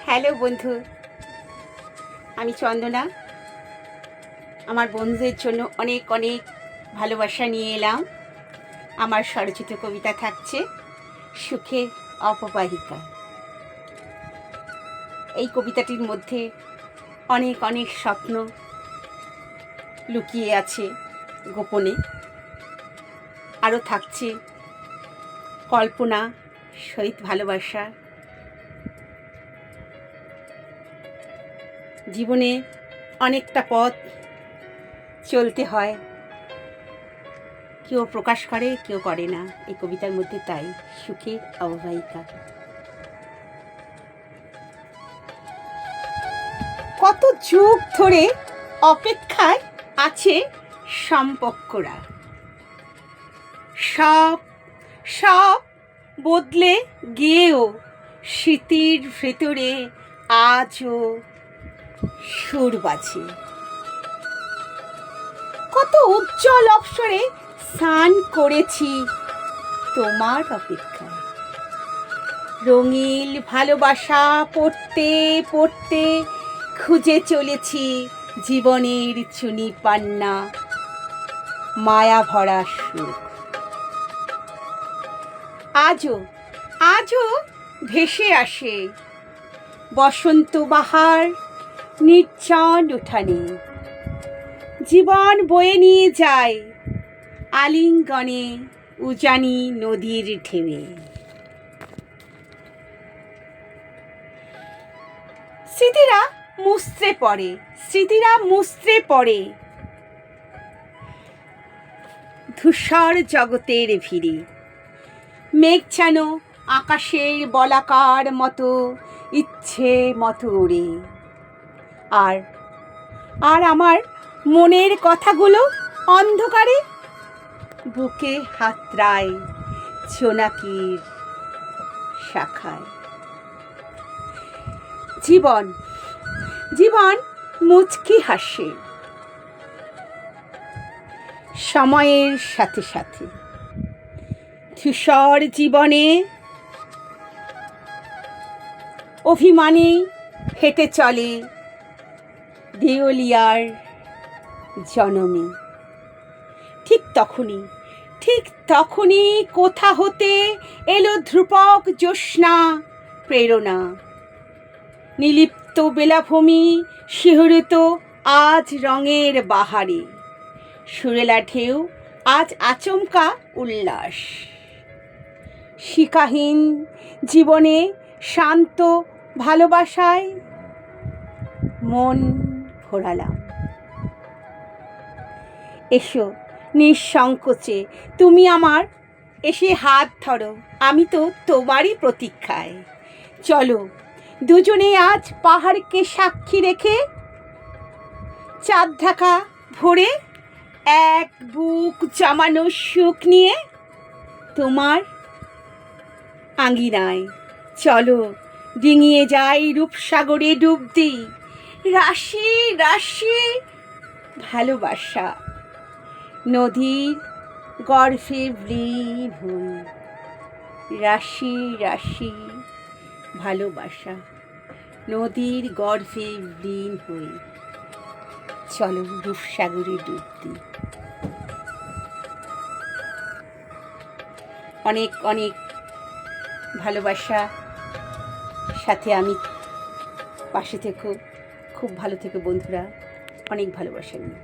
Hello বন্ধু, আমি চন্দনা। আমার বন্ধুদের জন্য অনেক অনেক ভালোবাসা নিয়ে এলাম। আমার স্বরচিত কবিতা থাকছে সুখের অপবাহিকা। এই কবিতাটির মধ্যে অনেক অনেক স্বপ্ন লুকিয়ে আছে গোপনে। আরও থাকছে কল্পনা সহিত ভালোবাসা। জীবনে অনেকটা পথ চলতে হয়, কেউ প্রকাশ করে কেউ করে না। এই কবিতার মধ্যে তাই সুখের অববাহিকা। কত যুগ ধরে অপেক্ষায় আছে সম্পর্করা, সব সব বদলে গিয়েও স্মৃতির ভেতরে আজও সুর বাজে। কত উজ্জ্বল অবসরে স্নান করেছি তোমার অপেক্ষায়। রঙিন ভালোবাসা পড়তে পড়তে খুঁজে চলেছি জীবনের চুনি পান্না, মায়া ভরা সুখ। আজও আজও ভেসে আসে বসন্ত বাহার নির্জন উঠানে। জীবন বয়ে নিয়ে যায় আলিঙ্গনে উজানি নদীর ঢেউয়ে। স্মৃতিরা মুচড়ে পড়ে ধূসর জগতের ভিড়ে। মেঘ যেন আকাশের বলাকার মতো ইচ্ছে মতো ওড়ে। আর আমার মনের কথাগুলো অন্ধকারে বুকে হাতড়ায় জোনাকির শাখায়। জীবন মুচকি হাসে সময়ের সাথে সাথে। ধূসর জীবনে অভিমানে হেঁটে চলে দেউলিয়ার জনমে। ঠিক তখনই কোথা হতে এলো ধ্রুপক জ্যোৎস্না প্রেরণা। নিলিপ্ত বেলাভূমি শিহরিত আজ রঙের বাহারে। সুরেলা ঢেউ আজ আচমকা উল্লাস। শিখাহীন জীবনে শান্ত ভালোবাসায় মন ভোলালাম। এসো নিঃসংকোচে তুমি আমার এসে হাত ধরো, আমি তো তোমারই প্রতীক্ষায়। চলো দুজনে আজ পাহাড়কে সাক্ষী রেখে চাঁদ ঢাকা ভোরে এক বুক জমানো সুখ নিয়ে তোমার আঙিনায়। চলো ডিঙিয়ে যাই রূপসাগরে ডুব দিই। রাশি রাশি ভালোবাসা নদীর গর্ভে বিলীন হই। রাশি রাশি ভালোবাসা নদীর গর্ভে বিলীন হই। চলো রূপসাগরে ডুব দিই। অনেক অনেক ভালোবাসা, সাথে আমি পাশে থেকো। খুব ভালো থেকো বন্ধুরা, অনেক ভালোবাসা নিই।